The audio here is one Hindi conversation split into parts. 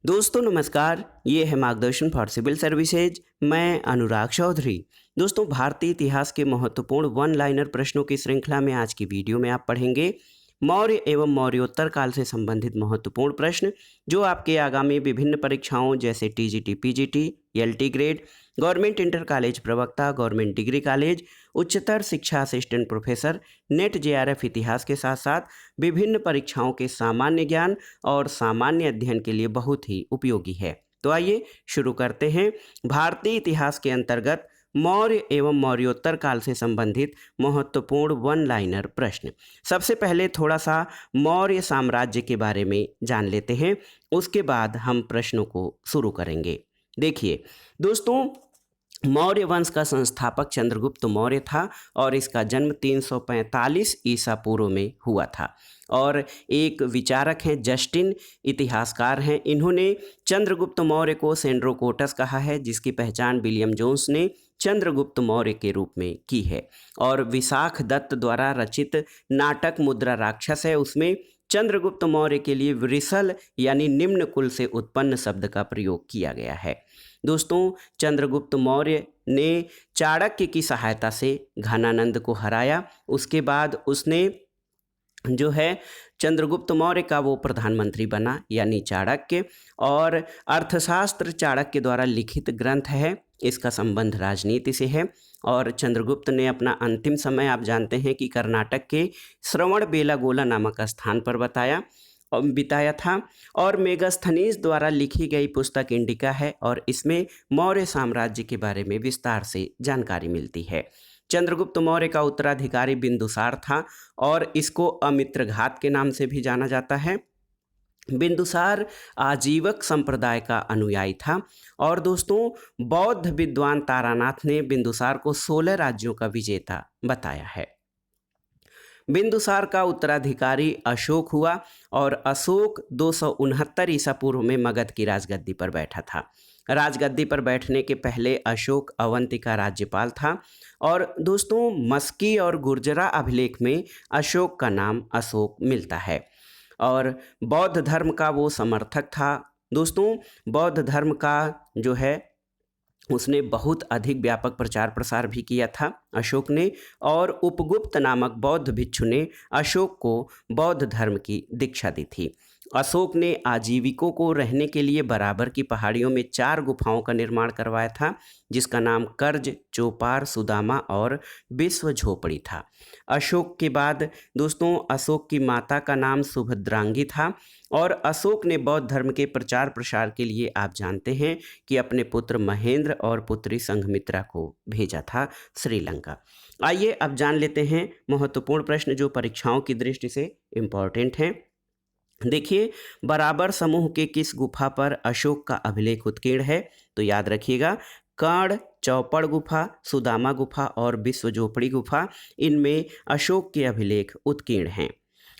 दोस्तों नमस्कार, ये है मार्गदर्शन फॉर सिविल सर्विसेज। मैं अनुराग चौधरी। दोस्तों, भारतीय इतिहास के महत्वपूर्ण वन लाइनर प्रश्नों की श्रृंखला में आज की वीडियो में आप पढ़ेंगे मौर्य एवं मौर्योत्तर काल से संबंधित महत्वपूर्ण प्रश्न, जो आपके आगामी विभिन्न परीक्षाओं जैसे TGT, PGT, LT grade, government inter college प्रवक्ता, गवर्नमेंट डिग्री कॉलेज, उच्चतर शिक्षा असिस्टेंट प्रोफेसर, नेट जेआरएफ इतिहास के साथ साथ विभिन्न परीक्षाओं के सामान्य ज्ञान और सामान्य अध्ययन के लिए बहुत ही उपयोगी है। तो आइए शुरू करते हैं। भारतीय इतिहास के अंतर्गत मौर्य एवं मौर्योत्तर काल से संबंधित महत्वपूर्ण वन लाइनर प्रश्न। सबसे पहले थोड़ा सा मौर्य साम्राज्य के बारे में जान लेते हैं, उसके बाद हम प्रश्नों को शुरू करेंगे। देखिए दोस्तों, मौर्य वंश का संस्थापक चंद्रगुप्त मौर्य था और इसका जन्म 345 ईसा पूर्व में हुआ था। और एक विचारक हैं, जस्टिन, इतिहासकार हैं, इन्होंने चंद्रगुप्त मौर्य को सेंड्रोकोटस कहा है, जिसकी पहचान विलियम जोन्स ने चंद्रगुप्त मौर्य के रूप में की है। और विशाख दत्त द्वारा रचित नाटक मुद्रा राक्षस है, उसमें चंद्रगुप्त मौर्य के लिए वृषल यानी निम्न कुल से उत्पन्न शब्द का प्रयोग किया गया है। दोस्तों, चंद्रगुप्त मौर्य ने चाणक्य की सहायता से घनानंद को हराया। उसके बाद उसने जो है चंद्रगुप्त मौर्य का वो प्रधानमंत्री बना यानी चाणक्य। और अर्थशास्त्र चाणक्य द्वारा लिखित ग्रंथ है, इसका संबंध राजनीति से है। और चंद्रगुप्त ने अपना अंतिम समय आप जानते हैं कि कर्नाटक के श्रवणबेलागोला नामक स्थान पर बिताया था। और मेगास्थनीज द्वारा लिखी गई पुस्तक इंडिका है और इसमें मौर्य साम्राज्य के बारे में विस्तार से जानकारी मिलती है। चंद्रगुप्त मौर्य का उत्तराधिकारी बिंदुसार था और इसको अमित्रघात के नाम से भी जाना जाता है। बिंदुसार आजीवक संप्रदाय का अनुयायी था। और दोस्तों, बौद्ध विद्वान तारानाथ ने बिंदुसार को 16 राज्यों का विजेता बताया है। बिंदुसार का उत्तराधिकारी अशोक हुआ और अशोक 269 ईसा पूर्व में मगध की राजगद्दी पर बैठा था। राजगद्दी पर बैठने के पहले अशोक अवंती का राज्यपाल था। और दोस्तों, मस्की और गुर्जरा अभिलेख में अशोक का नाम अशोक मिलता है। और बौद्ध धर्म का वो समर्थक था। दोस्तों, बौद्ध धर्म का जो है उसने बहुत अधिक व्यापक प्रचार प्रसार भी किया था अशोक ने। और उपगुप्त नामक बौद्ध भिक्षु ने अशोक को बौद्ध धर्म की दीक्षा दी थी। अशोक ने आजीविकों को रहने के लिए बराबर की पहाड़ियों में 4 गुफाओं का निर्माण करवाया था, जिसका नाम कर्ज, चोपार, सुदामा और विश्व झोपड़ी था। अशोक के बाद दोस्तों, अशोक की माता का नाम सुभद्रांगी था। और अशोक ने बौद्ध धर्म के प्रचार प्रसार के लिए आप जानते हैं कि अपने पुत्र महेंद्र और पुत्री संघमित्रा को भेजा था श्रीलंका। आइए अब जान लेते हैं महत्वपूर्ण प्रश्न जो परीक्षाओं की दृष्टि से इम्पोर्टेंट हैं। देखिए, बराबर समूह के किस गुफा पर अशोक का अभिलेख उत्कीर्ण है? तो याद रखिएगा, कर्ण, चौपड़ गुफा, सुदामा गुफा और विश्व झोपड़ी गुफा, इनमें अशोक के अभिलेख उत्कीर्ण हैं।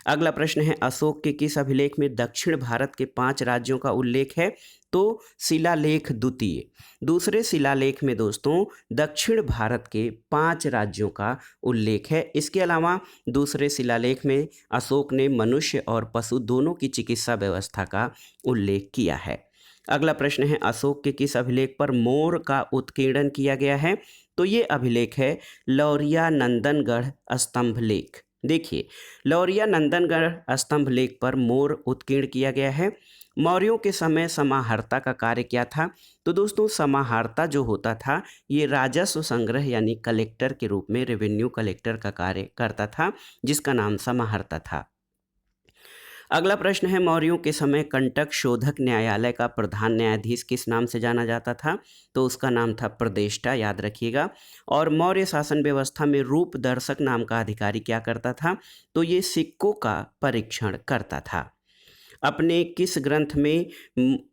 अगला प्रश्न है, अशोक के किस अभिलेख में दक्षिण भारत के 5 राज्यों का उल्लेख है? तो शिलालेख द्वितीय। दूसरे शिलालेख में दोस्तों दक्षिण भारत के 5 राज्यों का उल्लेख है। इसके अलावा दूसरे शिलालेख में अशोक ने मनुष्य और पशु दोनों की चिकित्सा व्यवस्था का उल्लेख किया है। अगला प्रश्न है, अशोक के किस अभिलेख पर मोर का उत्कीर्णन किया गया है? तो ये अभिलेख है लौरिया नंदनगढ़ स्तंभ लेख। देखिए, लौरिया नंदनगढ़ स्तंभ लेख पर मोर उत्कीर्ण किया गया है। मौर्यों के समय समाहर्ता का कार्य क्या था? तो दोस्तों, समाहर्ता जो होता था ये राजस्व संग्रह यानी कलेक्टर के रूप में, रेवेन्यू कलेक्टर का कार्य करता था, जिसका नाम समाहर्ता था। अगला प्रश्न है, मौर्यों के समय कंटक शोधक न्यायालय का प्रधान न्यायाधीश किस नाम से जाना जाता था? तो उसका नाम था प्रदेष्टा, याद रखिएगा। और मौर्य शासन व्यवस्था में रूप दर्शक नाम का अधिकारी क्या करता था? तो ये सिक्कों का परीक्षण करता था। अपने किस ग्रंथ में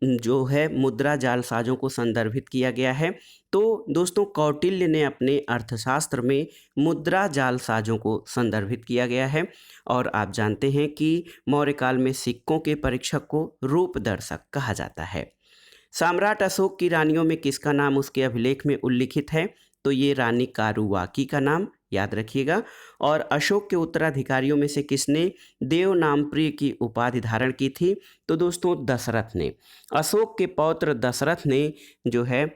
जो है मुद्रा जालसाजों को संदर्भित किया गया है? तो दोस्तों, कौटिल्य ने अपने अर्थशास्त्र में मुद्रा जालसाजों को संदर्भित किया गया है। और आप जानते हैं कि मौर्य काल में सिक्कों के परीक्षक को रूपदर्शक कहा जाता है। सम्राट अशोक की रानियों में किसका नाम उसके अभिलेख में उल्लिखित है? तो ये रानी कारुवाकी का नाम याद रखिएगा। और अशोक के उत्तराधिकारियों में से किसने देव नामप्रिय की उपाधि धारण की थी? तो दोस्तों दशरथ ने। अशोक के पौत्र दशरथ ने जो है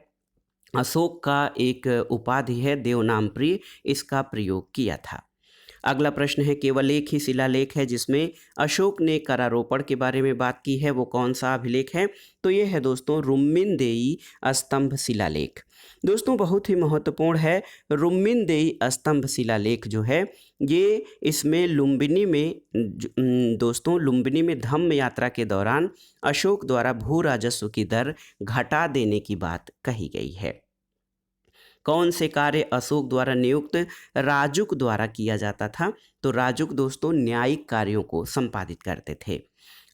अशोक का एक उपाधि है देव नामप्रिय, इसका प्रयोग किया था। अगला प्रश्न है, केवल एक ही शिलालेख है जिसमें अशोक ने करारोपण के बारे में बात की है, वो कौन सा अभिलेख है? तो ये है दोस्तों रुम्मिनदेई स्तंभ शिलालेख। दोस्तों बहुत ही महत्वपूर्ण है। रुम्मिनदेई स्तंभ शिलालेख जो है ये इसमें लुम्बिनी में दोस्तों लुम्बिनी में धम्म यात्रा के दौरान अशोक द्वारा भू राजस्व की दर घटा देने की बात कही गई है। कौन से कार्य अशोक द्वारा नियुक्त राजुक द्वारा किया जाता था? तो राजुक दोस्तों न्यायिक कार्यों को संपादित करते थे।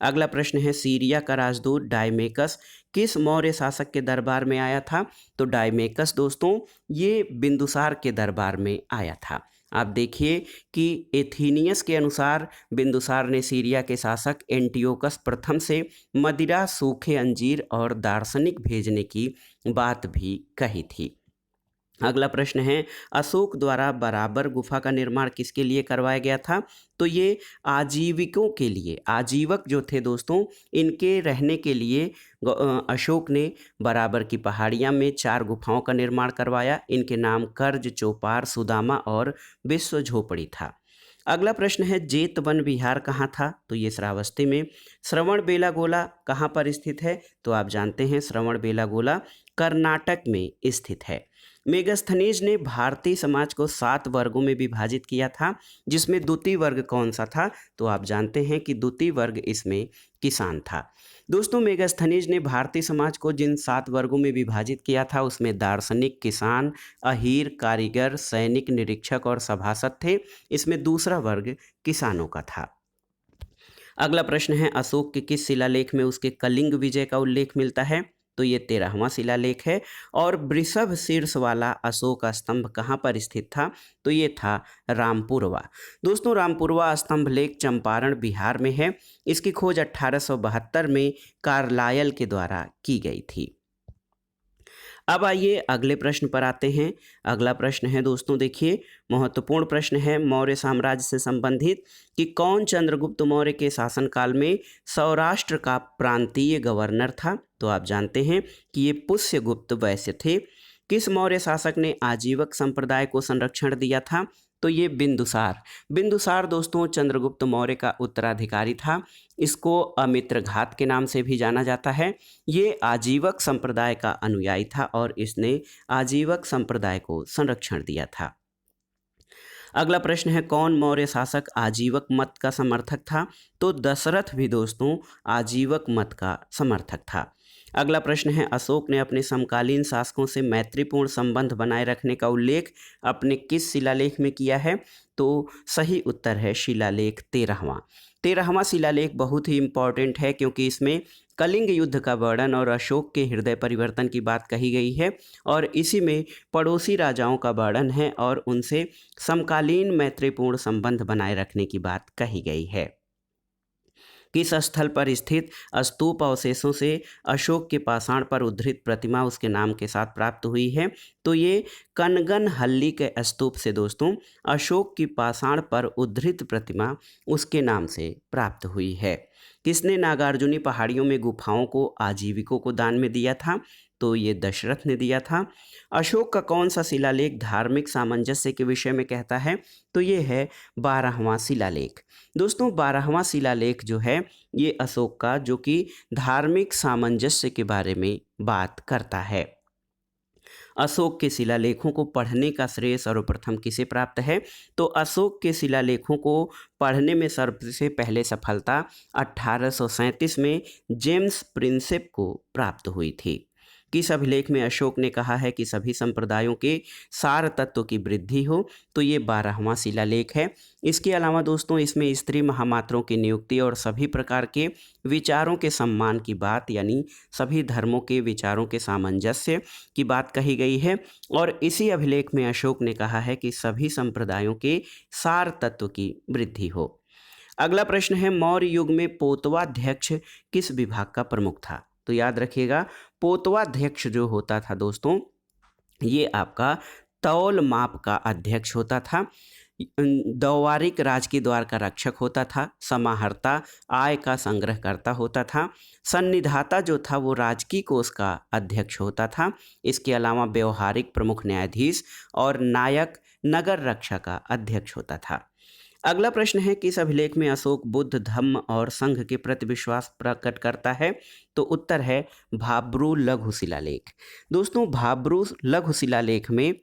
अगला प्रश्न है, सीरिया का राजदूत डायमेकस किस मौर्य शासक के दरबार में आया था? तो डायमेकस दोस्तों ये बिंदुसार के दरबार में आया था। आप देखिए कि एथीनियस के अनुसार बिंदुसार ने सीरिया के शासक एंटियोकस प्रथम से मदिरा, सूखे अंजीर और दार्शनिक भेजने की बात भी कही थी। अगला प्रश्न है, अशोक द्वारा बराबर गुफा का निर्माण किसके लिए करवाया गया था? तो ये आजीविकों के लिए, आजीवक जो थे दोस्तों इनके रहने के लिए अशोक ने बराबर की पहाड़ियाँ में 4 गुफाओं का निर्माण करवाया। इनके नाम कर्ज, चौपार, सुदामा और विश्व झोपड़ी था। अगला प्रश्न है, जेतवन विहार कहाँ था? तो ये श्रावस्ती में। श्रवण बेलागोला कहाँ पर स्थित है? तो आप जानते हैं श्रवण बेलागोला कर्नाटक में स्थित है। मेगास्थनीज ने भारतीय समाज को 7 वर्गों में विभाजित किया था, जिसमें द्वितीय वर्ग कौन सा था? तो आप जानते हैं कि द्वितीय वर्ग इसमें किसान था। दोस्तों मेगास्थनीज ने भारतीय समाज को जिन 7 वर्गों में विभाजित किया था उसमें दार्शनिक, किसान, अहीर, कारीगर, सैनिक, निरीक्षक और सभासद थे। इसमें दूसरा वर्ग किसानों का था। अगला प्रश्न है, अशोक के किस शिलालेख में उसके कलिंग विजय का उल्लेख मिलता है? तो ये 13वां शिलालेख है। और वृषभ शीर्ष वाला अशोक स्तंभ कहाँ पर स्थित था? तो ये था रामपुरवा। दोस्तों रामपुरवा स्तंभ लेख चंपारण बिहार में है। इसकी खोज 1872 में कार्लायल के द्वारा की गई थी। अब आइए अगले प्रश्न पर आते हैं। अगला प्रश्न है दोस्तों देखिए महत्वपूर्ण प्रश्न है मौर्य साम्राज्य से संबंधित कि कौन चंद्रगुप्त मौर्य के शासनकाल में सौराष्ट्र का प्रांतीय गवर्नर था? तो आप जानते हैं कि ये पुष्यगुप्त वैश्य थे। किस मौर्य शासक ने आजीवक संप्रदाय को संरक्षण दिया था? तो ये बिंदुसार। बिंदुसार दोस्तों चंद्रगुप्त मौर्य का उत्तराधिकारी था। इसको अमित्रघात के नाम से भी जाना जाता है। ये आजीवक संप्रदाय का अनुयायी था और इसने आजीवक संप्रदाय को संरक्षण दिया था। अगला प्रश्न है, कौन मौर्य शासक आजीवक मत का समर्थक था? तो दशरथ भी दोस्तों आजीवक मत का समर्थक था। अगला प्रश्न है, अशोक ने अपने समकालीन शासकों से मैत्रीपूर्ण संबंध बनाए रखने का उल्लेख अपने किस शिलालेख में किया है? तो सही उत्तर है शिलालेख 13वां। 13वां शिलालेख बहुत ही इम्पॉर्टेंट है क्योंकि इसमें कलिंग युद्ध का वर्णन और अशोक के हृदय परिवर्तन की बात कही गई है और इसी में पड़ोसी राजाओं का वर्णन है और उनसे समकालीन मैत्रीपूर्ण संबंध बनाए रखने की बात कही गई है। किस स्थल पर स्थित स्तूप अवशेषों से अशोक के पाषाण पर उद्धृत प्रतिमा उसके नाम के साथ प्राप्त हुई है? तो ये कनगनहल्ली के स्तूप से दोस्तों अशोक की पाषाण पर उद्धृत प्रतिमा उसके नाम से प्राप्त हुई है। किसने नागार्जुनी पहाड़ियों में गुफाओं को आजीविकों को दान में दिया था? तो ये दशरथ ने दिया था। अशोक का कौन सा शिलालेख धार्मिक सामंजस्य के विषय में कहता है? तो ये है 12वां शिलालेख। दोस्तों 12वां शिलालेख जो है ये अशोक का जो कि धार्मिक सामंजस्य के बारे में बात करता है। अशोक के शिलालेखों को पढ़ने का श्रेय सर्वप्रथम किसे प्राप्त है? तो अशोक के शिलालेखों को पढ़ने में सबसे पहले सफलता 1837 में जेम्स प्रिंसेप को प्राप्त हुई थी। किस अभिलेख में अशोक ने कहा है कि सभी संप्रदायों के सार तत्व की वृद्धि हो? तो ये 12वां शिलालेख है। इसके अलावा दोस्तों इसमें स्त्री महामात्रों की नियुक्ति और सभी प्रकार के विचारों के सम्मान की बात यानी सभी धर्मों के विचारों के सामंजस्य की बात कही गई है और इसी अभिलेख में अशोक ने कहा है कि सभी संप्रदायों के सार तत्व की वृद्धि हो। अगला प्रश्न है, मौर्य युग में पोतवाध्यक्ष किस विभाग का प्रमुख था? तो याद रखिएगा पोतवाध्यक्ष जो होता था दोस्तों ये आपका तौल माप का अध्यक्ष होता था, व्यवहारिक राज के द्वार का रक्षक होता था, समाहर्ता आय का संग्रह करता होता था, सन्निधाता जो था वो राजकीय कोष का अध्यक्ष होता था। इसके अलावा व्यवहारिक प्रमुख न्यायाधीश और नायक नगर रक्षा का अध्यक्ष होता था। अगला प्रश्न है, किस अभिलेख में अशोक बुद्ध धम्म और संघ के प्रति विश्वास प्रकट करता है? तो उत्तर है भाब्रू लघु शिलालेख। दोस्तों, भाब्रू लघु शिलालेख में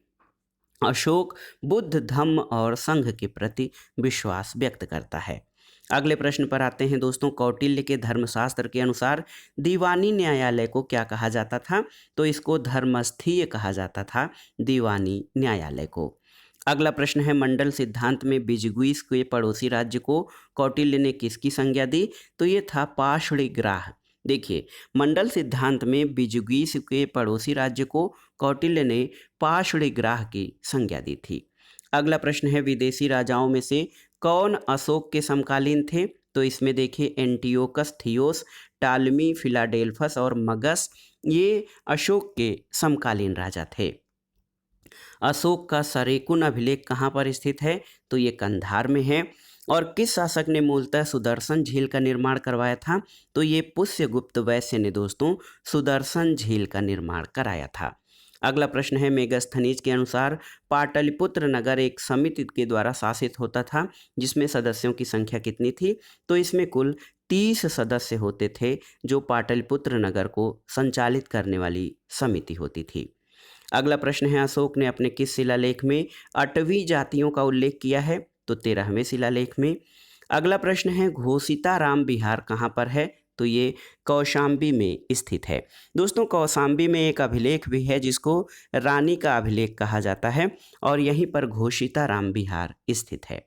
अशोक बुद्ध धम्म और संघ के प्रति विश्वास व्यक्त करता है। अगले प्रश्न पर आते हैं दोस्तों। कौटिल्य के धर्मशास्त्र के अनुसार दीवानी न्यायालय को क्या कहा जाता था? तो इसको धर्मस्थीय कहा जाता था, दीवानी न्यायालय को। अगला प्रश्न है, मंडल सिद्धांत में बिजगुइस के पड़ोसी राज्य को कौटिल्य ने किसकी संज्ञा दी? तो ये था पाषाणिग्राह। देखिए, मंडल सिद्धांत में बिजगुइस के पड़ोसी राज्य को कौटिल्य ने पाषाणिग्राह की संज्ञा दी थी। अगला प्रश्न है, विदेशी राजाओं में से कौन अशोक के समकालीन थे? तो इसमें देखिए एंटियोकस थियोस, टालमी, फिलाडेल्फस और मगस ये अशोक के समकालीन राजा थे। अशोक का सरेकुन अभिलेख कहाँ पर स्थित है? तो ये कंधार में है। और किस शासक ने मूलतः सुदर्शन झील का निर्माण करवाया था? तो ये पुष्यगुप्त वैश्य ने दोस्तों सुदर्शन झील का निर्माण कराया था। अगला प्रश्न है, मेगास्थनीज के अनुसार पाटलिपुत्र नगर एक समिति के द्वारा शासित होता था, जिसमें सदस्यों की संख्या कितनी थी? तो इसमें कुल 30 सदस्य होते थे, जो पाटलिपुत्र नगर को संचालित करने वाली समिति होती थी। अगला प्रश्न है, अशोक ने अपने किस शिलालेख में 8वीं जातियों का उल्लेख किया है? तो 13वें शिलालेख में। अगला प्रश्न है, घोषिताराम विहार कहाँ पर है? तो ये कौशाम्बी में स्थित है। दोस्तों, कौशाम्बी में एक अभिलेख भी है जिसको रानी का अभिलेख कहा जाता है और यहीं पर घोषिताराम विहार स्थित है।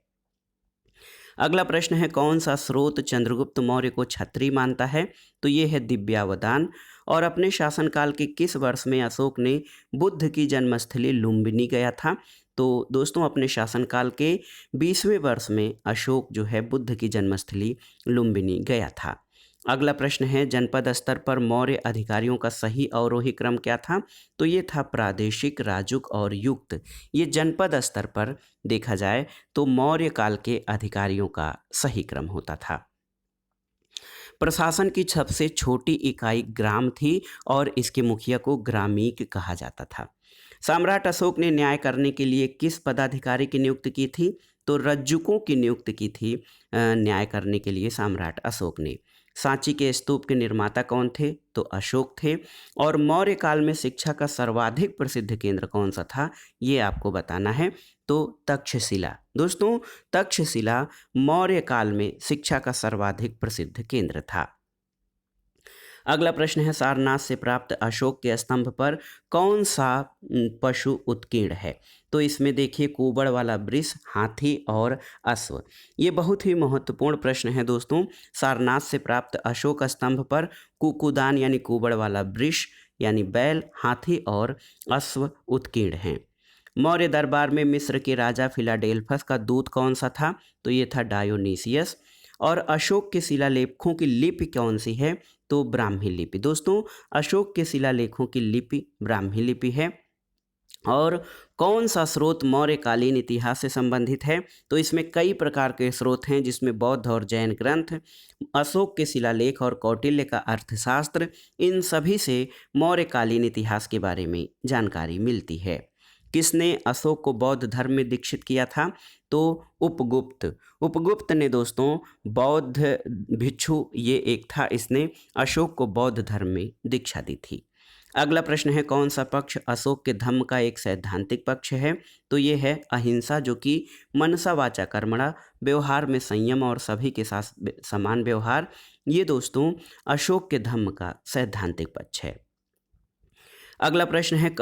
अगला प्रश्न है, कौन सा स्रोत चंद्रगुप्त मौर्य को क्षत्रिय मानता है? तो ये है दिव्यावदान। और अपने शासनकाल के किस वर्ष में अशोक ने बुद्ध की जन्मस्थली लुम्बिनी गया था? तो दोस्तों, अपने शासनकाल के 20वें वर्ष में अशोक जो है बुद्ध की जन्मस्थली लुम्बिनी गया था। अगला प्रश्न है, जनपद स्तर पर मौर्य अधिकारियों का सही अवरोही क्रम क्या था? तो ये था प्रादेशिक, राजुक और युक्त। ये जनपद स्तर पर देखा जाए तो मौर्य काल के अधिकारियों का सही क्रम होता था। प्रशासन की सबसे छोटी इकाई ग्राम थी और इसके मुखिया को ग्रामीक कहा जाता था। सम्राट अशोक ने न्याय करने के लिए किस पदाधिकारी की नियुक्ति की थी? तो रज्जुकों की नियुक्ति की थी न्याय करने के लिए सम्राट अशोक ने। सांची के स्तूप के निर्माता कौन थे? तो अशोक थे। और मौर्य काल में शिक्षा का सर्वाधिक प्रसिद्ध केंद्र कौन सा था? ये आपको बताना है। तो तक्षशिला। दोस्तों, तक्षशिला मौर्य काल में शिक्षा का सर्वाधिक प्रसिद्ध केंद्र था। अगला प्रश्न है, सारनाथ से प्राप्त अशोक के स्तंभ पर कौन सा पशु उत्कीर्ण है? तो इसमें देखिए कुबड़ वाला वृष, हाथी और अश्व। ये बहुत ही महत्वपूर्ण प्रश्न है दोस्तों। सारनाथ से प्राप्त अशोक स्तंभ पर कुकुदान यानी कुबड़ वाला वृष यानी बैल, हाथी और अश्व उत्कीर्ण हैं। मौर्य दरबार में मिस्र के राजा फिलाडेल्फस का दूत कौन सा था? तो ये था डायोनीसियस। और अशोक के शिलालेखों की लिपि कौन सी है? तो ब्राह्मी लिपि। दोस्तों, अशोक के शिलालेखों की लिपि ब्राह्मी लिपि है। और कौन सा स्रोत मौर्यकालीन इतिहास से संबंधित है? तो इसमें कई प्रकार के स्रोत हैं, जिसमें बौद्ध और जैन ग्रंथ, अशोक के शिलालेख और कौटिल्य का अर्थशास्त्र, इन सभी से मौर्यकालीन इतिहास के बारे में जानकारी मिलती है। किसने अशोक को बौद्ध धर्म में दीक्षित किया था? तो उपगुप्त। उपगुप्त ने दोस्तों बौद्ध भिक्षु ये एक था, इसने अशोक को बौद्ध धर्म में दीक्षा दी थी। अगला प्रश्न है, कौन सा पक्ष अशोक के धम्म का एक सैद्धांतिक पक्ष है? तो ये है अहिंसा, जो कि मनसा वाचा कर्मणा, व्यवहार में संयम और सभी के साथ समान व्यवहार। ये दोस्तों अशोक के धम्म का सैद्धांतिक पक्ष है। अगला प्रश्न है,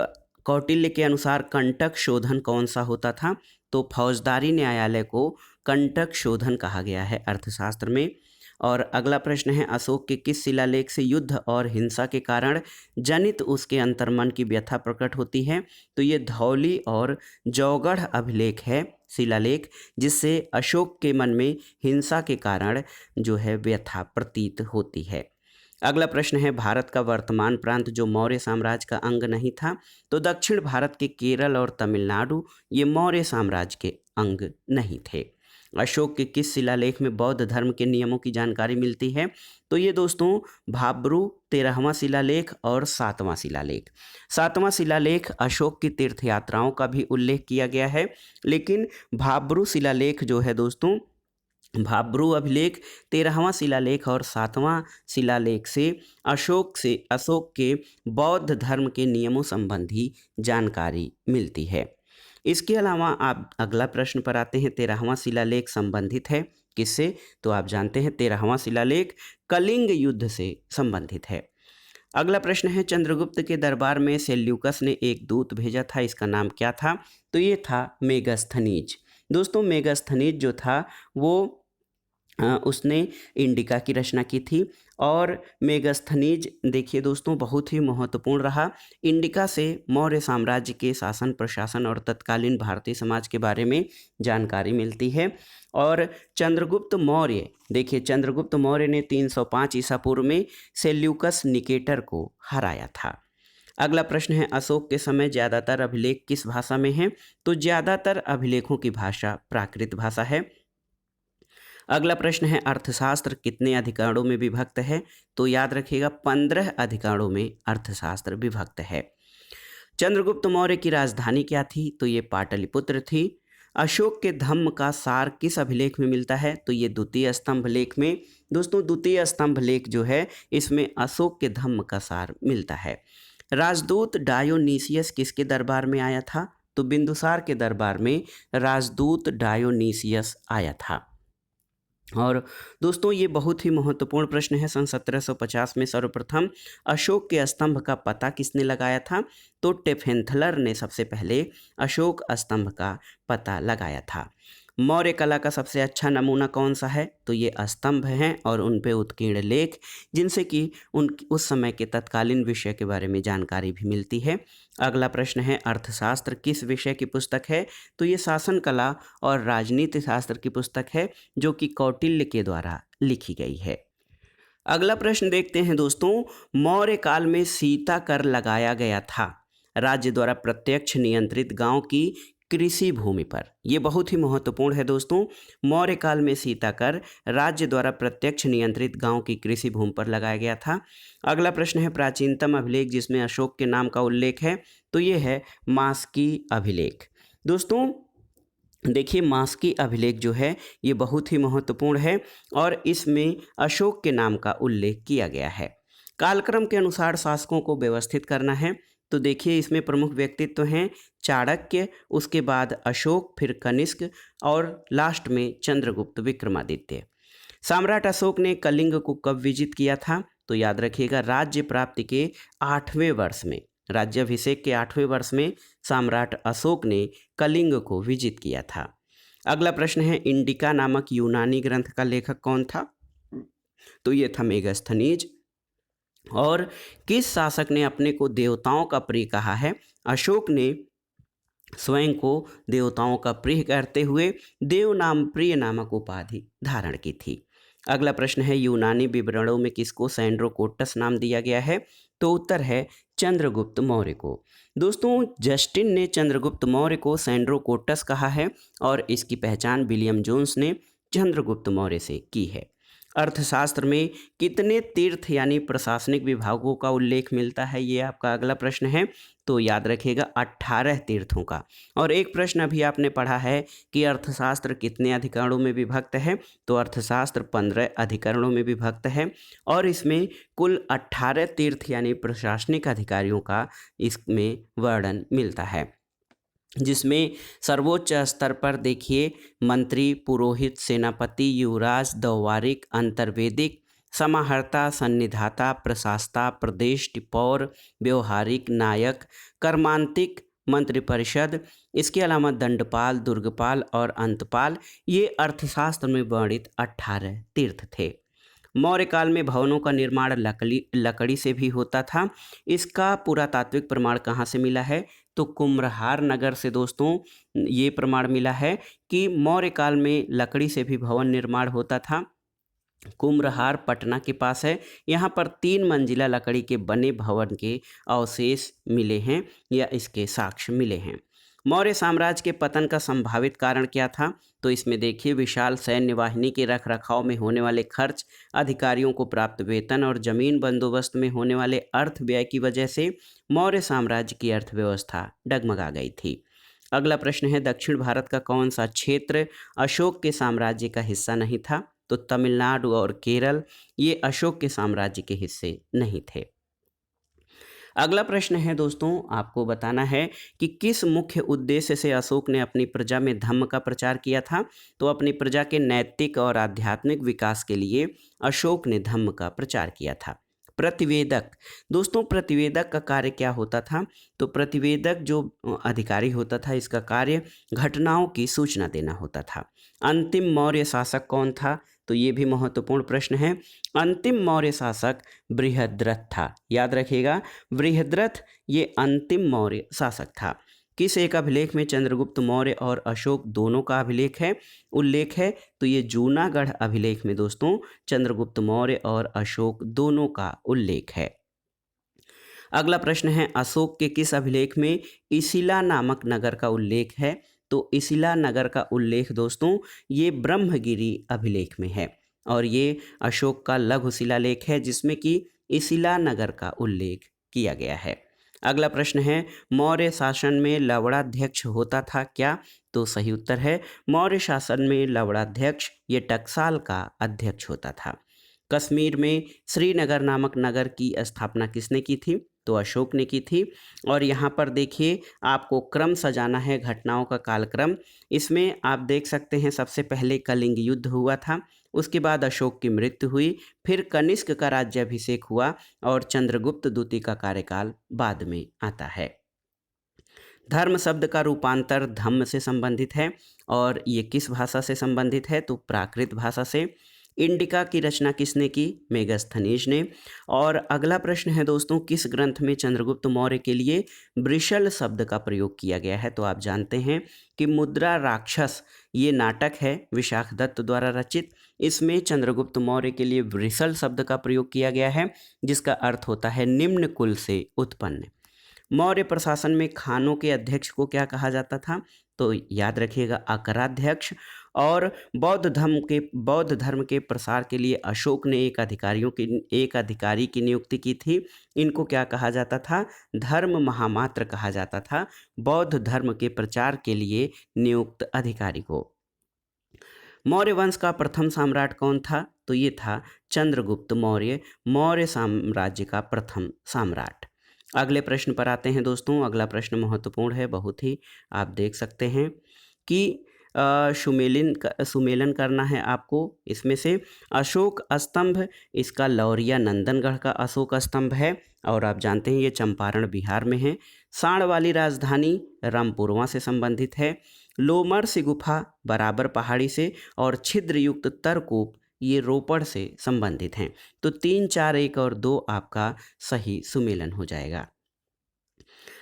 कौटिल्य के अनुसार कंटक शोधन कौन सा होता था? तो फौजदारी न्यायालय को कंटक शोधन कहा गया है अर्थशास्त्र में। और अगला प्रश्न है, अशोक के किस शिलालेख से युद्ध और हिंसा के कारण जनित उसके अंतर्मन की व्यथा प्रकट होती है? तो ये धौली और जौगढ़ अभिलेख है, शिलालेख, जिससे अशोक के मन में हिंसा के कारण जो है व्यथा प्रतीत होती है। अगला प्रश्न है भारत का वर्तमान प्रांत जो मौर्य साम्राज्य का अंग नहीं था, तो दक्षिण भारत के केरल और तमिलनाडु ये मौर्य साम्राज्य के अंग नहीं थे। अशोक के किस शिलालेख में बौद्ध धर्म के नियमों की जानकारी मिलती है? तो ये दोस्तों भाब्रू 13वां शिलालेख और 7वां शिलालेख। 7वां शिलालेख अशोक की तीर्थ यात्राओं का भी उल्लेख किया गया है, लेकिन भाब्रू शिलालेख जो है दोस्तों, भाब्रू अभिलेख 13वां शिलालेख और 7वां शिलालेख से अशोक के बौद्ध धर्म के नियमों संबंधी जानकारी मिलती है। इसके अलावा आप अगला प्रश्न पर आते हैं। 13वां शिलालेख संबंधित है किससे? तो आप जानते हैं 13वां शिलालेख कलिंग युद्ध से संबंधित है। अगला प्रश्न है चंद्रगुप्त के दरबार में सेल्यूकस ने एक दूत भेजा था, इसका नाम क्या था? तो ये था मेगास्थनीज। दोस्तों मेगास्थनीज जो था वो उसने इंडिका की रचना की थी और मेगास्थनीज देखिए दोस्तों बहुत ही महत्वपूर्ण रहा। इंडिका से मौर्य साम्राज्य के शासन प्रशासन और तत्कालीन भारतीय समाज के बारे में जानकारी मिलती है। और चंद्रगुप्त मौर्य देखिए, चंद्रगुप्त मौर्य ने 305 ईसा पूर्व में सेल्यूकस निकेटर को हराया था। अगला प्रश्न है अशोक के समय ज़्यादातर अभिलेख किस भाषा में हैं? तो ज़्यादातर अभिलेखों की भाषा प्राकृत भाषा है। अगला प्रश्न है अर्थशास्त्र कितने अधिकारों में विभक्त है? तो याद रखिएगा 15 अधिकारों में अर्थशास्त्र विभक्त है। चंद्रगुप्त मौर्य की राजधानी क्या थी? तो ये पाटलिपुत्र थी। अशोक के धम्म का सार किस अभिलेख में मिलता है? तो ये द्वितीय स्तंभ लेख में। दोस्तों द्वितीय स्तंभ लेख जो है इसमें अशोक के धम्म का सार मिलता है। राजदूत डायोनीसियस किसके दरबार में आया था? तो बिंदुसार के दरबार में राजदूत डायोनीसियस आया था। और दोस्तों ये बहुत ही महत्वपूर्ण प्रश्न है। सन 1750 में सर्वप्रथम अशोक के स्तंभ का पता किसने लगाया था? तो टेफेंथलर ने सबसे पहले अशोक स्तंभ का पता लगाया था। मौर्य कला का सबसे अच्छा नमूना कौन सा है? तो ये स्तंभ हैं और उन पे उत्कीर्ण लेख, जिनसे कि उस समय के तत्कालीन विषय के बारे में जानकारी भी मिलती है। अगला प्रश्न है अर्थशास्त्र किस विषय की पुस्तक है? तो ये शासन कला और राजनीति शास्त्र की पुस्तक है जो कि कौटिल्य के द्वारा लिखी गई है। अगला प्रश्न देखते हैं दोस्तों, मौर्य काल में सीता कर लगाया गया था राज्य द्वारा प्रत्यक्ष नियंत्रित गांव की कृषि भूमि पर। यह बहुत ही महत्वपूर्ण है दोस्तों। मौर्य काल में सीता कर राज्य द्वारा प्रत्यक्ष नियंत्रित गांव की कृषि भूमि पर लगाया गया था। अगला प्रश्न है प्राचीनतम अभिलेख जिसमें अशोक के नाम का उल्लेख है? तो ये है मास्की अभिलेख। दोस्तों देखिए मास्की अभिलेख जो है ये बहुत ही महत्वपूर्ण है और इसमें अशोक के नाम का उल्लेख किया गया है। कालक्रम के अनुसार शासकों को व्यवस्थित करना है, तो देखिए इसमें प्रमुख व्यक्तित्व हैं चाणक्य, उसके बाद अशोक, फिर कनिष्क और लास्ट में चंद्रगुप्त विक्रमादित्य। सम्राट अशोक ने कलिंग को कब विजित किया था? तो याद रखिएगा राज्य प्राप्ति के 8वें वर्ष में, राज्याभिषेक के 8वें वर्ष में सम्राट अशोक ने कलिंग को विजित किया था। अगला प्रश्न है इंडिका नामक यूनानी ग्रंथ का लेखक कौन था? तो ये था मेगास्थनीज। और किस शासक ने अपने को देवताओं का प्रिय कहा है? अशोक ने स्वयं को देवताओं का प्रिय करते हुए देव नाम प्रिय नामक उपाधि धारण की थी। अगला प्रश्न है यूनानी विवरणों में किसको सैंड्रोकोटस नाम दिया गया है? तो उत्तर है चंद्रगुप्त मौर्य को। दोस्तों जस्टिन ने चंद्रगुप्त मौर्य को सैंड्रोकोटस कहा है और इसकी पहचान विलियम जोन्स ने चंद्रगुप्त मौर्य से की है। अर्थशास्त्र में कितने तीर्थ यानी प्रशासनिक विभागों का उल्लेख मिलता है? ये आपका अगला प्रश्न है। तो याद रखिएगा 18 तीर्थों का। और एक प्रश्न अभी आपने पढ़ा है कि अर्थशास्त्र कितने अधिकरणों में विभक्त है? तो अर्थशास्त्र 15 अधिकरणों में विभक्त है और इसमें कुल 18 तीर्थ यानी प्रशासनिक अधिकारियों का इसमें वर्णन मिलता है, जिसमें सर्वोच्च स्तर पर देखिए मंत्री, पुरोहित, सेनापति, युवराज, दौवारिक, अंतर्वेदिक, समाहर्ता, सन्निधाता, प्रशास्ता, प्रदेश टिपौर, व्यवहारिक, नायक, कर्मांतिक, मंत्रिपरिषद, इसके अलावा दंडपाल, दुर्गपाल और अंतपाल, ये अर्थशास्त्र में वर्णित 18 तीर्थ थे। मौर्य काल में भवनों का निर्माण लकड़ी से भी होता था। इसका पुरातात्विक प्रमाण कहाँ से मिला है? तो कुम्हरार नगर से दोस्तों ये प्रमाण मिला है कि मौर्य काल में लकड़ी से भी भवन निर्माण होता था। कुम्हरार पटना के पास है। यहाँ पर 3 मंजिला लकड़ी के बने भवन के अवशेष मिले हैं या इसके साक्ष्य मिले हैं। मौर्य साम्राज्य के पतन का संभावित कारण क्या था? तो इसमें देखिए, विशाल सैन्य वाहिनी के रखरखाव में होने वाले खर्च, अधिकारियों को प्राप्त वेतन और जमीन बंदोबस्त में होने वाले अर्थ व्यय की वजह से मौर्य साम्राज्य की अर्थव्यवस्था डगमगा गई थी। अगला प्रश्न है, दक्षिण भारत का कौन सा क्षेत्र अशोक के साम्राज्य का हिस्सा नहीं था? तो तमिलनाडु और केरल ये अशोक के साम्राज्य के हिस्से नहीं थे। अगला प्रश्न है दोस्तों, आपको बताना है कि किस मुख्य उद्देश्य से अशोक ने अपनी प्रजा में धम्म का प्रचार किया था? तो अपनी प्रजा के नैतिक और आध्यात्मिक विकास के लिए अशोक ने धम्म का प्रचार किया था। प्रतिवेदक, दोस्तों प्रतिवेदक का कार्य क्या होता था? तो प्रतिवेदक जो अधिकारी होता था, इसका कार्य घटनाओं की सूचना देना होता था। अंतिम मौर्य शासक कौन था? तो ये भी महत्वपूर्ण प्रश्न है। अंतिम मौर्य शासक बृहद्रथ था। याद रखिएगा, बृहद्रथ ये अंतिम मौर्य शासक था। किस एक अभिलेख में चंद्रगुप्त मौर्य और अशोक दोनों का उल्लेख है? तो ये जूनागढ़ अभिलेख में दोस्तों चंद्रगुप्त मौर्य और अशोक दोनों का उल्लेख है। अगला प्रश्न है, अशोक के किस अभिलेख में इसिला नामक नगर का उल्लेख है? तो इसिला नगर का उल्लेख दोस्तों ये ब्रह्मगिरी अभिलेख में है और ये अशोक का लघु शिलालेख है जिसमें कि इसिला नगर का उल्लेख किया गया है। अगला प्रश्न है, मौर्य शासन में लवणाध्यक्ष होता था क्या? तो सही उत्तर है, मौर्य शासन में लवणाध्यक्ष ये टकसाल का अध्यक्ष होता था। कश्मीर में श्रीनगर नामक नगर की स्थापना किसने की थी? तो अशोक ने की थी। और यहाँ पर देखिए, आपको क्रम सजाना है घटनाओं का कालक्रम। इसमें आप देख सकते हैं, सबसे पहले कलिंग युद्ध हुआ था, उसके बाद अशोक की मृत्यु हुई, फिर कनिष्क का राज्याभिषेक हुआ और चंद्रगुप्त द्वितीय का कार्यकाल बाद में आता है। धर्म शब्द का रूपांतर धम्म से संबंधित है और ये किस भाषा से संबंधित है? तो प्राकृत भाषा से। इंडिका की रचना किसने की? मेगस्थनीज ने। और अगला प्रश्न है दोस्तों, किस ग्रंथ में चंद्रगुप्त मौर्य के लिए वृषल शब्द का प्रयोग किया गया है? तो आप जानते हैं कि मुद्रा राक्षस ये नाटक है विशाख दत्त द्वारा रचित। इसमें चंद्रगुप्त मौर्य के लिए वृषल शब्द का प्रयोग किया गया है जिसका अर्थ होता है निम्न कुल से उत्पन्न। मौर्य प्रशासन में खानों के अध्यक्ष को क्या कहा जाता था? तो याद रखिएगा, अकराध्यक्ष। और बौद्ध धर्म के प्रसार के लिए अशोक ने एक अधिकारी की नियुक्ति की थी। इनको क्या कहा जाता था? धर्म महामात्र कहा जाता था बौद्ध धर्म के प्रचार के लिए नियुक्त अधिकारी को। मौर्य वंश का प्रथम सम्राट कौन था? तो ये था चंद्रगुप्त मौर्य, मौर्य साम्राज्य का प्रथम सम्राट। अगले प्रश्न पर आते हैं दोस्तों। अगला प्रश्न महत्वपूर्ण है बहुत ही, आप देख सकते हैं कि सुमेलन करना है आपको। इसमें से अशोक स्तंभ, इसका लौरिया नंदनगढ़ का अशोक स्तंभ है और आप जानते हैं ये चंपारण बिहार में है। साण वाली राजधानी रामपुरवा से संबंधित है। लोमर्स गुफा बराबर पहाड़ी से और छिद्र युक्त तरकूप ये रोपड़ से संबंधित हैं। तो 3, 4, 1 और 2 आपका सही सुमेलन हो जाएगा।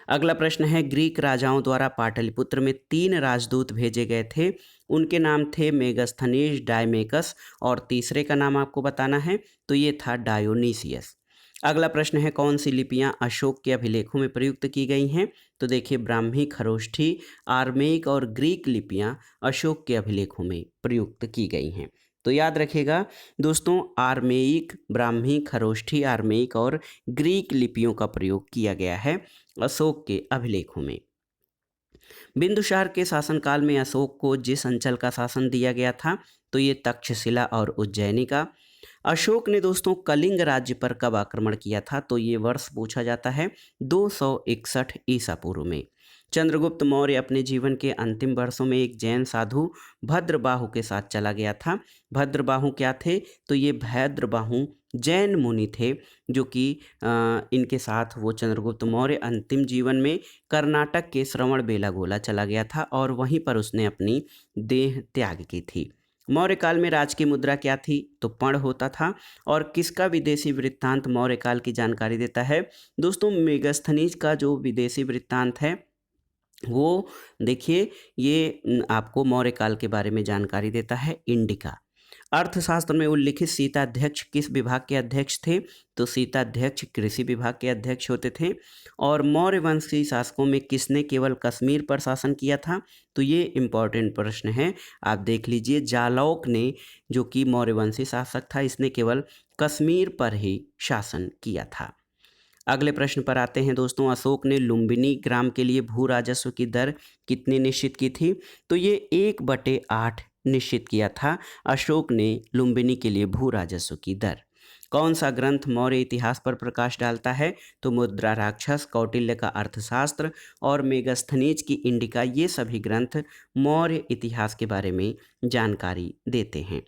अगला प्रश्न है, ग्रीक राजाओं द्वारा पाटलिपुत्र में 3 राजदूत भेजे गए थे। उनके नाम थे मेगस्थनीज, डायमेकस और तीसरे का नाम आपको बताना है। तो ये था डायोनीसियस। अगला प्रश्न है, कौन सी लिपियां अशोक के अभिलेखों में प्रयुक्त की गई हैं? तो देखिए, ब्राह्मी, खरोष्ठी, आर्मेइक और ग्रीक लिपियां अशोक के अभिलेखों में प्रयुक्त की गई हैं। तो याद रखिएगा दोस्तों, आर्मेइक, ब्राह्मी, खरोष्ठी, आर्मेइक और ग्रीक लिपियों का प्रयोग किया गया है अशोक के अभिलेखों में। बिंदुसार के शासनकाल में अशोक को जिस अंचल का शासन दिया गया था तो ये तक्षशिला और उज्जैनी का। अशोक ने दोस्तों कलिंग राज्य पर कब आक्रमण किया था? तो ये वर्ष पूछा जाता है 261 ईसा पूर्व में। चंद्रगुप्त मौर्य अपने जीवन के अंतिम वर्षों में एक जैन साधु भद्रबाहु के साथ चला गया था। भद्रबाहु क्या थे? तो ये भद्रबाहु जैन मुनि थे जो कि इनके साथ वो चंद्रगुप्त मौर्य अंतिम जीवन में कर्नाटक के श्रवण बेलागोला चला गया था और वहीं पर उसने अपनी देह त्याग की थी। मौर्य काल में राज की मुद्रा क्या थी? तो पण होता था। और किसका विदेशी वृत्तांत मौर्य काल की जानकारी देता है? दोस्तों मेगस्थनीज का जो विदेशी वृत्तांत है वो देखिए, ये आपको मौर्य काल के बारे में जानकारी देता है। इंडिका, अर्थशास्त्र में उल्लिखित सीताध्यक्ष किस विभाग के अध्यक्ष थे? तो सीताध्यक्ष कृषि विभाग के अध्यक्ष होते थे। और मौर्य वंशी शासकों में किसने केवल कश्मीर पर शासन किया था? तो ये इम्पॉर्टेंट प्रश्न है, आप देख लीजिए। जालौक ने, जो कि मौर्य वंशी शासक था, इसने केवल कश्मीर पर ही शासन किया था। अगले प्रश्न पर आते हैं दोस्तों। अशोक ने लुम्बिनी ग्राम के लिए भू राजस्व की दर कितनी निश्चित की थी? तो ये 1/8 निश्चित किया था अशोक ने लुम्बिनी के लिए भू राजस्व की दर। कौन सा ग्रंथ मौर्य इतिहास पर प्रकाश डालता है? तो मुद्रा राक्षस, कौटिल्य का अर्थशास्त्र और मेगस्थनीज की इंडिका, ये सभी ग्रंथ मौर्य इतिहास के बारे में जानकारी देते हैं।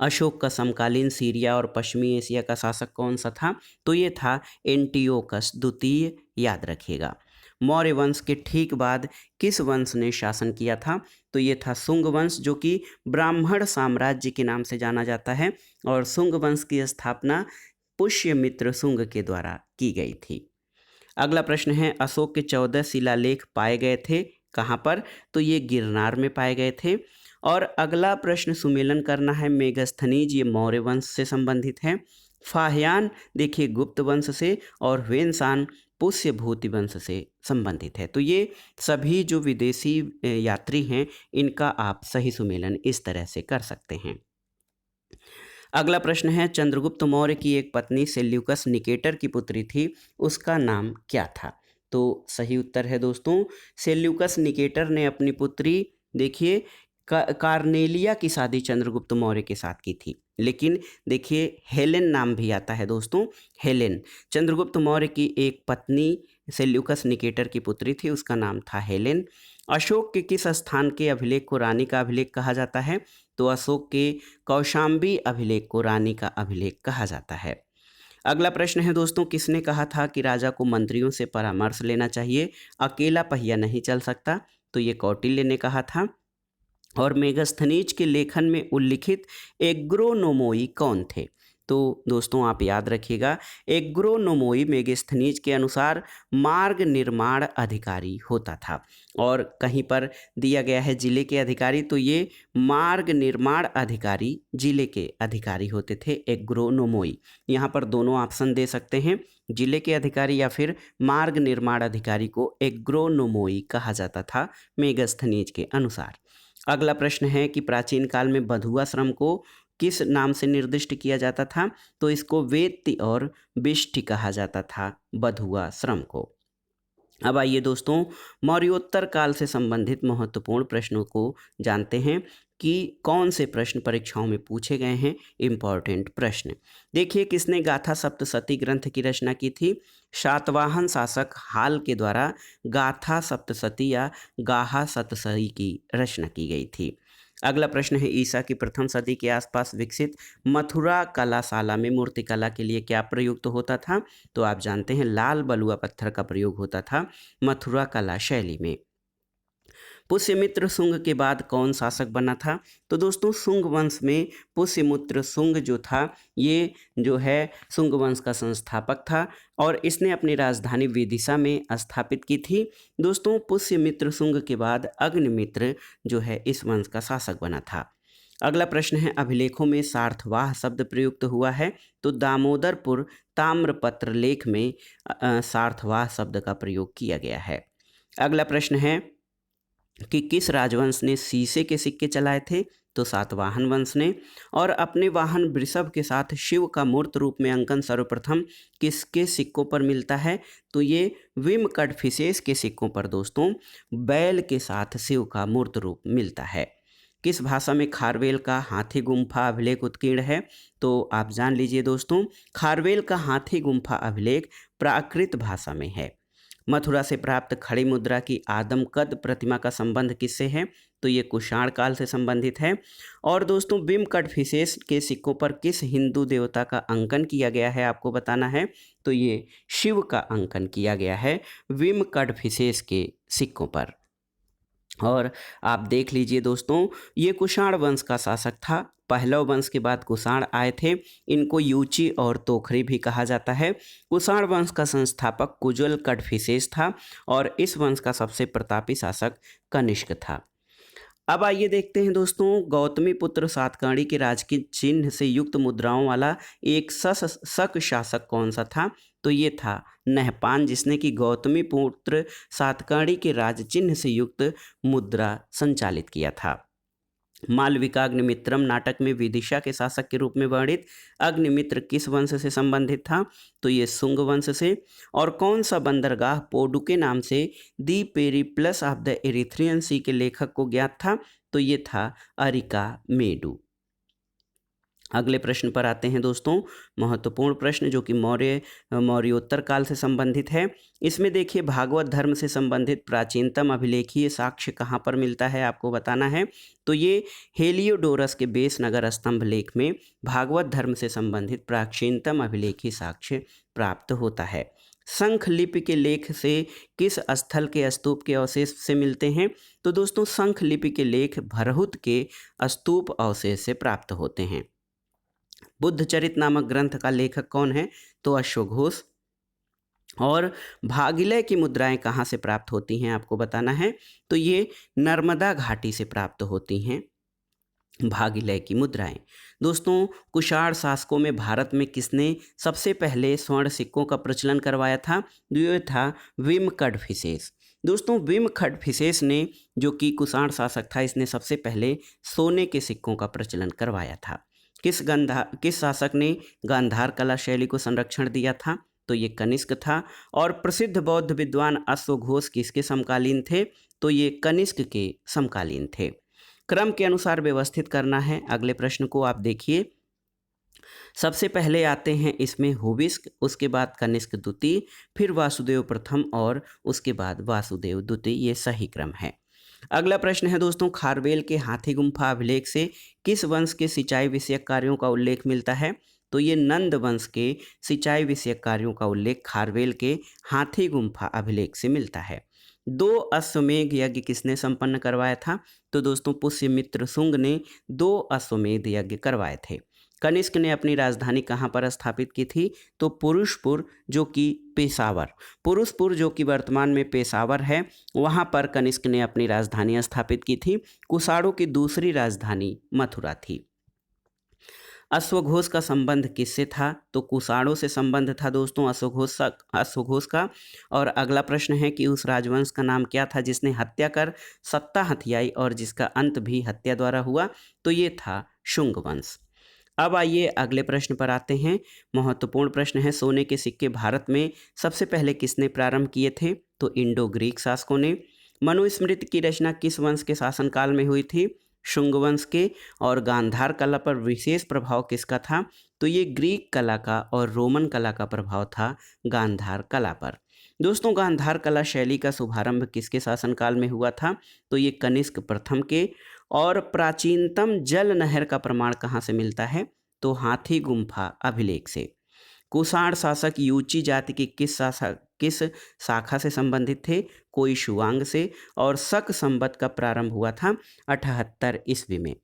अशोक का समकालीन सीरिया और पश्चिमी एशिया का शासक कौन सा था? तो ये था एंटियोकस द्वितीय, याद रखिएगा। मौर्य वंश के ठीक बाद किस वंश ने शासन किया था? तो ये था शुंग वंश, जो कि ब्राह्मण साम्राज्य के नाम से जाना जाता है। और शुंग वंश की स्थापना पुष्यमित्र शुंग के द्वारा की गई थी। अगला प्रश्न है, अशोक के 14 शिलालेख पाए गए थे कहाँ पर? तो ये गिरनार में पाए गए थे। और अगला प्रश्न सुमेलन करना है, मेगस्थनीज ये मौर्य वंश से संबंधित है। फाह्यान देखिए गुप्त वंश से, और ह्वेनसान पुष्यभूति वंश से संबंधित है। तो ये सभी जो विदेशी यात्री हैं, इनका आप सही सुमेलन इस तरह से कर सकते हैं। अगला प्रश्न है, चंद्रगुप्त मौर्य की एक पत्नी सेल्यूकस निकेटर की पुत्री थी, उसका नाम क्या था? तो सही उत्तर है दोस्तों, सेल्यूकस निकेटर ने अपनी पुत्री, देखिए, कार्नेलिया की शादी चंद्रगुप्त मौर्य के साथ की थी। लेकिन देखिए हेलेन नाम भी आता है दोस्तों, हेलेन। चंद्रगुप्त मौर्य की एक पत्नी सेल्यूकस निकेटर की पुत्री थी, उसका नाम था हेलेन। अशोक के किस स्थान के अभिलेख को रानी का अभिलेख कहा जाता है? तो अशोक के कौशाम्बी अभिलेख को रानी का अभिलेख कहा जाता है। अगला प्रश्न है दोस्तों, किसने कहा था कि राजा को मंत्रियों से परामर्श लेना चाहिए, अकेला पहिया नहीं चल सकता? तो ये कौटिल्य ने कहा था। और मेगस्थनीज के लेखन में उल्लिखित एग्रोनोमोई कौन थे? तो दोस्तों आप याद रखिएगा, एग्रोनोमोई मेगस्थनीज के अनुसार मार्ग निर्माण अधिकारी होता था। और कहीं पर दिया गया है जिले के अधिकारी, तो ये मार्ग निर्माण अधिकारी जिले के अधिकारी होते थे, एग्रोनोमोई। यहाँ पर दोनों ऑप्शन दे सकते हैं, जिले के अधिकारी या फिर मार्ग निर्माण अधिकारी को एग्रोनोमोई कहा जाता था मेगस्थनीज के अनुसार। अगला प्रश्न है कि प्राचीन काल में बधुआ श्रम को किस नाम से निर्दिष्ट किया जाता था? तो इसको वेत्ति और बिष्टि कहा जाता था, बधुआ श्रम को। अब आइए दोस्तों, मौर्योत्तर काल से संबंधित महत्वपूर्ण प्रश्नों को जानते हैं कि कौन से प्रश्न परीक्षाओं में पूछे गए हैं, इम्पॉर्टेंट प्रश्न। देखिए, किसने गाथा सप्तशती ग्रंथ की रचना की थी? सातवाहन शासक हाल के द्वारा गाथा सप्तशती या गाहा सप्तशती की रचना की गई थी। अगला प्रश्न है, ईसा की प्रथम सदी के आसपास विकसित मथुरा कलाशाला में मूर्तिकला के लिए क्या प्रयुक्त होता था? तो आप जानते हैं लाल बलुआ पत्थर का प्रयोग होता था मथुरा कला शैली में। पुष्यमित्र शुंग के बाद कौन शासक बना था? तो दोस्तों शुंग वंश में पुष्यमित्र शुंग जो था, ये जो है शुंग वंश का संस्थापक था और इसने अपनी राजधानी विदिशा में स्थापित की थी। दोस्तों पुष्यमित्र शुंग के बाद अग्निमित्र जो है इस वंश का शासक बना था। अगला प्रश्न है, अभिलेखों में सार्थवाह शब्द प्रयुक्त हुआ है? तो दामोदरपुर ताम्रपत्र लेख में सार्थवाह शब्द का प्रयोग किया गया है। अगला प्रश्न है कि किस राजवंश ने शीशे के सिक्के चलाए थे? तो सातवाहन वंश ने। और अपने वाहन वृषभ के साथ शिव का मूर्त रूप में अंकन सर्वप्रथम किसके सिक्कों पर मिलता है? तो ये विमकटफिसेस के सिक्कों पर दोस्तों बैल के साथ शिव का मूर्त रूप मिलता है। किस भाषा में खारवेल का हाथी गुम्फा अभिलेख उत्कीर्ण है? तो आप जान लीजिए दोस्तों, खारवेल का हाथी गुम्फा अभिलेख प्राकृत भाषा में है। मथुरा से प्राप्त खड़ी मुद्रा की आदमकद प्रतिमा का संबंध किससे है? तो ये कुषाण काल से संबंधित है। और दोस्तों विमकटफिसेस के सिक्कों पर किस हिंदू देवता का अंकन किया गया है, आपको बताना है। तो ये शिव का अंकन किया गया है विमकटफिसेस के सिक्कों पर। और आप देख लीजिए दोस्तों, ये कुषाण वंश का शासक था। पहलव वंश के बाद कुषाण आए थे, इनको यूची और तोखरी भी कहा जाता है। कुषाण वंश का संस्थापक कुजल कटफिसेस था और इस वंश का सबसे प्रतापी शासक कनिष्क था। अब आइए देखते हैं दोस्तों, गौतमी पुत्र सातकर्णी के राज के चिन्ह से युक्त मुद्राओं वाला एक शक शासक कौन सा था? तो ये था नहपान, जिसने कि गौतमी पुत्र सातकर्णी के राज चिन्ह से युक्त मुद्रा संचालित किया था। मालविका अग्निमित्रम नाटक में विदिशा के शासक के रूप में वर्णित अग्निमित्र किस वंश से संबंधित था? तो ये शुंग वंश से। और कौन सा बंदरगाह पोडू के नाम से दी पेरिप्लस ऑफ द एरिथ्रियन सी के लेखक को ज्ञात था? तो ये था अरिका मेडू। अगले प्रश्न पर आते हैं दोस्तों, महत्वपूर्ण प्रश्न जो कि मौर्योत्तर काल से संबंधित है। इसमें देखिए, भागवत धर्म से संबंधित प्राचीनतम अभिलेखीय साक्ष्य कहाँ पर मिलता है आपको बताना है। तो ये हेलियोडोरस के बेस नगर स्तंभ लेख में भागवत धर्म से संबंधित प्राचीनतम अभिलेखीय साक्ष्य प्राप्त होता है। शंख लिपि के लेख से किस स्थल के स्तूप के अवशेष से मिलते हैं? तो दोस्तों, शंख लिपि के लेख भरहुत के स्तूप अवशेष से प्राप्त होते हैं। बुद्धचरित नामक ग्रंथ का लेखक कौन है? तो अश्वघोष। और भागीलय की मुद्राएं कहाँ से प्राप्त होती हैं आपको बताना है। तो ये नर्मदा घाटी से प्राप्त होती हैं भागीलय की मुद्राएं। दोस्तों, कुषाण शासकों में भारत में किसने सबसे पहले स्वर्ण सिक्कों का प्रचलन करवाया था? तो ये था विमकड़फिसेस। दोस्तों, विमकड़फिसेस ने, जो कि कुषाण शासक था, इसने सबसे पहले सोने के सिक्कों का प्रचलन करवाया था। किस शासक ने गांधार कला शैली को संरक्षण दिया था? तो ये कनिष्क था। और प्रसिद्ध बौद्ध विद्वान अश्वघोष किसके समकालीन थे? तो ये कनिष्क के समकालीन थे। क्रम के अनुसार व्यवस्थित करना है। अगले प्रश्न को आप देखिए। सबसे पहले आते हैं इसमें हुविस्क, उसके बाद कनिष्क द्वितीय, फिर वासुदेव प्रथम और उसके बाद वासुदेव द्वितीय। ये सही क्रम है। अगला प्रश्न है दोस्तों, खारवेल के हाथी गुम्फा अभिलेख से किस वंश के सिंचाई विषयक कार्यों का उल्लेख मिलता है? तो ये नंद वंश के सिंचाई विषयक कार्यों का उल्लेख खारवेल के हाथी गुम्फा अभिलेख से मिलता है। 2 अश्वमेध यज्ञ किसने संपन्न करवाया था? तो दोस्तों, पुष्यमित्र शुंग ने 2 अश्वमेध यज्ञ करवाए थे। कनिष्क ने अपनी राजधानी कहाँ पर स्थापित की थी? तो पुरुषपुर, जो कि वर्तमान में पेशावर है, वहाँ पर कनिष्क ने अपनी राजधानी स्थापित की थी। कुषाणों की दूसरी राजधानी मथुरा थी। अश्वघोष का संबंध किससे था? तो कुषाणों से संबंध था दोस्तों अश्वघोष का। और अगला प्रश्न है कि उस राजवंश का नाम क्या था जिसने हत्या कर सत्ता हथियाई और जिसका अंत भी हत्या द्वारा हुआ? तो ये था शुंग वंश। अब आइए अगले प्रश्न पर आते हैं। महत्वपूर्ण प्रश्न है, सोने के सिक्के भारत में सबसे पहले किसने प्रारंभ किए थे? तो इंडो ग्रीक शासकों ने। मनुस्मृति की रचना किस वंश के शासनकाल में हुई थी? शुंग वंश के। और गांधार कला पर विशेष प्रभाव किसका था? तो ये ग्रीक कला का और रोमन कला का प्रभाव था गांधार कला पर। दोस्तों, गांधार कला शैली का शुभारंभ किसके शासनकाल में हुआ था? तो ये कनिष्क प्रथम के। और प्राचीनतम जल नहर का प्रमाण कहाँ से मिलता है? तो हाथी गुम्फा अभिलेख से। कुषाण शासक यूची जाति की किस शाखा से संबंधित थे? कोई शुवांग से। और शक संवत का प्रारंभ हुआ था 78 ईस्वी में।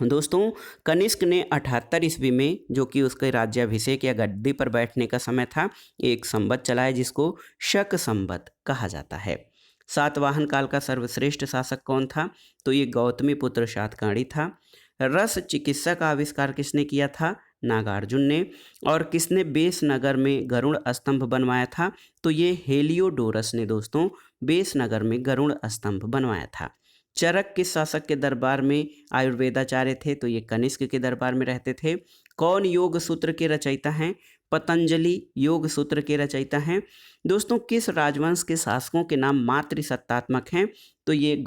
दोस्तों, कनिष्क ने 78 ईस्वी में, जो कि उसके राज्याभिषेक या गद्दी पर बैठने का समय था, एक संवत चलाया जिसको शक संवत कहा जाता है। सातवाहन काल का सर्वश्रेष्ठ शासक कौन था? तो ये गौतमी पुत्र सातकर्णी था। रस चिकित्सा का आविष्कार किसने किया था? नागार्जुन ने। और किसने बेस नगर में गरुड़ स्तंभ बनवाया था? तो ये हेलियोडोरस ने दोस्तों बेस नगर में गरुड़ स्तंभ बनवाया था। चरक किस शासक के दरबार में आयुर्वेदाचार्य थे? तो ये कनिष्क के दरबार में रहते थे। कौन योग सूत्र के रचयिता हैं? पतंजलि योग सूत्र के रचयिता हैं। दोस्तों, किस राजवंश के शासकों के नाम मातृ सत्तात्मक हैं? तो ये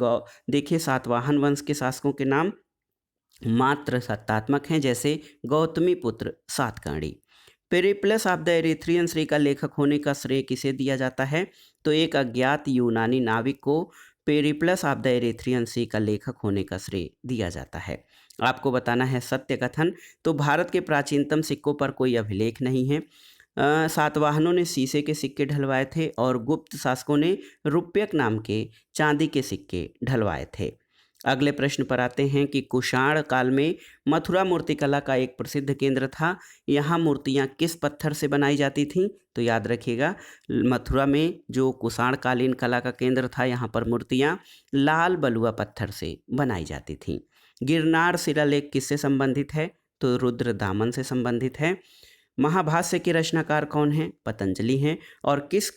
देखिए, सातवाहन वंश के शासकों के नाम मात्र सत्तात्मक हैं, जैसे Gautami Putra Satakarni. Periplus of the Erythraean Sea का लेखक होने का श्रेय किसे दिया जाता है? तो एक अज्ञात यूनानी नाविक को Periplus of the Erythraean Sea का लेखक होने का श्रेय दिया जाता है। आपको बताना है सत्य कथन। तो भारत के प्राचीनतम सिक्कों पर कोई अभिलेख नहीं है। सातवाहनों ने शीशे के सिक्के ढलवाए थे और गुप्त शासकों ने रुप्यक नाम के चांदी के सिक्के ढलवाए थे। अगले प्रश्न पर आते हैं कि कुषाण काल में मथुरा मूर्तिकला का एक प्रसिद्ध केंद्र था। यहाँ मूर्तियाँ किस पत्थर से बनाई जाती थीं? तो याद रखिएगा, मथुरा में जो कुषाण कालीन कला का केंद्र था, यहाँ पर मूर्तियाँ लाल बलुआ पत्थर से बनाई जाती थीं। गिरनार शिलालेख किससे संबंधित है? तो रुद्रदामन से संबंधित है। महाभाष्य के रचनाकार कौन हैं? पतंजलि हैं। और किस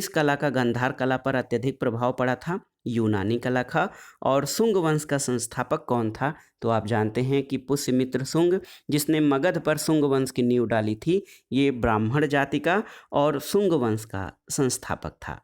कला का गांधार कला पर अत्यधिक प्रभाव पड़ा था? यूनानी कला का। और शुंग वंश का संस्थापक कौन था? तो आप जानते हैं कि पुष्यमित्र शुंग, जिसने मगध पर शुंग वंश की नींव डाली थी, ये ब्राह्मण जाति का और शुंग वंश का संस्थापक था।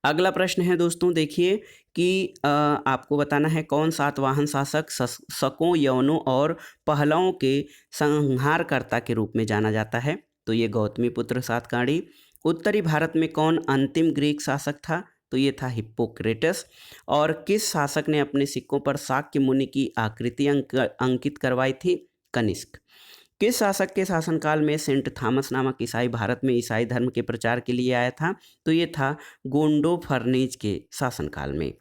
अगला प्रश्न है दोस्तों, देखिए कि आपको बताना है कौन सातवाहन शासक शकों, यवनों और पहलवों के संहारकर्ता के रूप में जाना जाता है? तो ये गौतमीपुत्र सातकर्णी। उत्तरी भारत में कौन अंतिम ग्रीक शासक था? तो ये था हिप्पोक्रेटस। और किस शासक ने अपने सिक्कों पर शाक्य मुनि की आकृति अंकित करवाई थी? कनिष्क। किस शासक के शासनकाल में सेंट थॉमस नामक ईसाई भारत में ईसाई धर्म के प्रचार के लिए आया था? तो ये था गोंडोफर्नीज के शासनकाल में।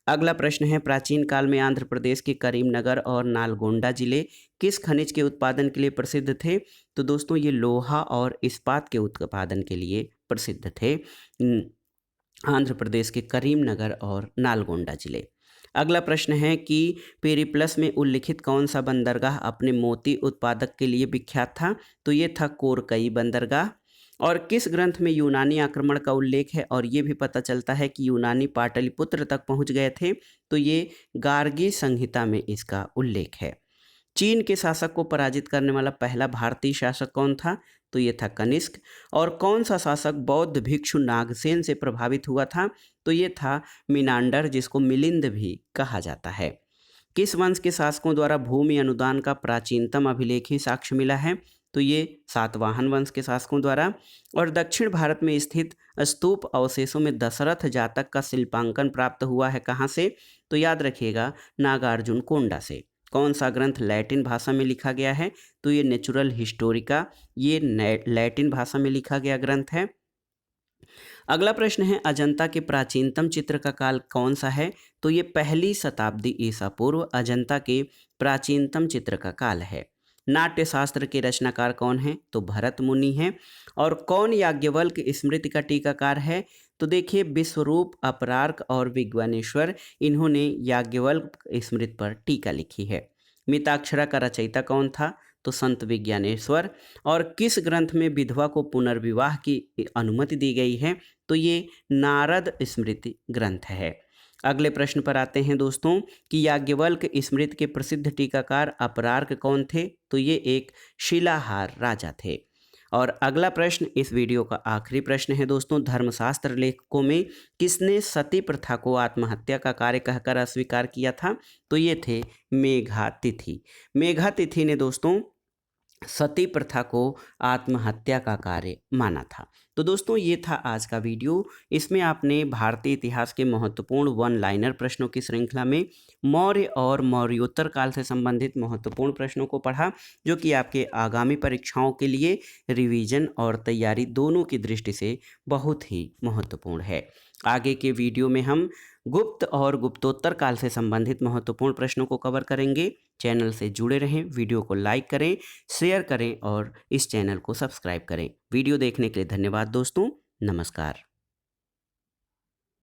अगला प्रश्न है, प्राचीन काल में आंध्र प्रदेश के करीमनगर और नालगोंडा जिले किस खनिज के उत्पादन के लिए प्रसिद्ध थे? तो दोस्तों ये लोहा और इस्पात के उत्पादन के लिए प्रसिद्ध थे, आंध्र प्रदेश के करीमनगर और नालगोंडा जिले। अगला प्रश्न है कि पेरिप्लस में उल्लिखित कौन सा बंदरगाह अपने मोती उत्पादक के लिए विख्यात था? तो ये था कोरकई बंदरगाह। और किस ग्रंथ में यूनानी आक्रमण का उल्लेख है और ये भी पता चलता है कि यूनानी पाटलिपुत्र तक पहुंच गए थे? तो ये गार्गी संहिता में इसका उल्लेख है। चीन के शासक को पराजित करने वाला पहला भारतीय शासक कौन था? तो ये था कनिष्क। और कौन सा शासक बौद्ध भिक्षु नागसेन से प्रभावित हुआ था? तो ये था मिनांडर, जिसको मिलिंद भी कहा जाता है। किस वंश के शासकों द्वारा भूमि अनुदान का प्राचीनतम अभिलेखी साक्ष्य मिला है? तो ये सातवाहन वंश के शासकों द्वारा। और दक्षिण भारत में स्थित स्तूप अवशेषों में दशरथ जातक का शिल्पांकन प्राप्त हुआ है कहाँ से? तो याद रखिएगा, नागार्जुन कोंडा से। कौन सा ग्रंथ लैटिन भाषा में लिखा गया है? तो ये नेचुरल हिस्टोरिका, ये लैटिन भाषा में लिखा गया ग्रंथ है। अगला प्रश्न है, अजंता के प्राचीनतम चित्र का काल कौन सा है? तो ये पहली शताब्दी ईसा पूर्व अजंता के प्राचीनतम चित्र का काल है। नाट्य शास्त्र के रचनाकार कौन है? तो भरत मुनि हैं। और कौन याज्ञवल्क्य स्मृति का टीकाकार है? तो देखिए, विश्वरूप, अपरार्क और विज्ञानेश्वर, इन्होंने याज्ञवल्क्य स्मृति पर टीका लिखी है। मिताक्षरा का रचयिता कौन था? तो संत विज्ञानेश्वर। और किस ग्रंथ में विधवा को पुनर्विवाह की अनुमति दी गई है? तो ये नारद स्मृति ग्रंथ है। अगले प्रश्न पर आते हैं दोस्तों कि याज्ञवल्क्य स्मृति के प्रसिद्ध टीकाकार अपरार्क कौन थे? तो ये एक शिलाहार राजा थे। और अगला प्रश्न, इस वीडियो का आखिरी प्रश्न है दोस्तों, धर्मशास्त्र लेखकों में किसने सती प्रथा को आत्महत्या का कार्य कहकर अस्वीकार किया था? तो ये थे मेघातिथि। मेघातिथि ने दोस्तों सती प्रथा को आत्महत्या का कार्य माना था। तो दोस्तों ये था आज का वीडियो। इसमें आपने भारतीय इतिहास के महत्वपूर्ण वन लाइनर प्रश्नों की श्रृंखला में मौर्य और मौर्योत्तर काल से संबंधित महत्वपूर्ण प्रश्नों को पढ़ा, जो कि आपके आगामी परीक्षाओं के लिए रिवीजन और तैयारी दोनों की दृष्टि से बहुत ही महत्वपूर्ण है। आगे के वीडियो में हम गुप्त और गुप्तोत्तर काल से संबंधित महत्वपूर्ण प्रश्नों को कवर करेंगे। चैनल से जुड़े रहें, वीडियो को लाइक करें, शेयर करें और इस चैनल को सब्सक्राइब करें। वीडियो देखने के लिए धन्यवाद दोस्तों। नमस्कार।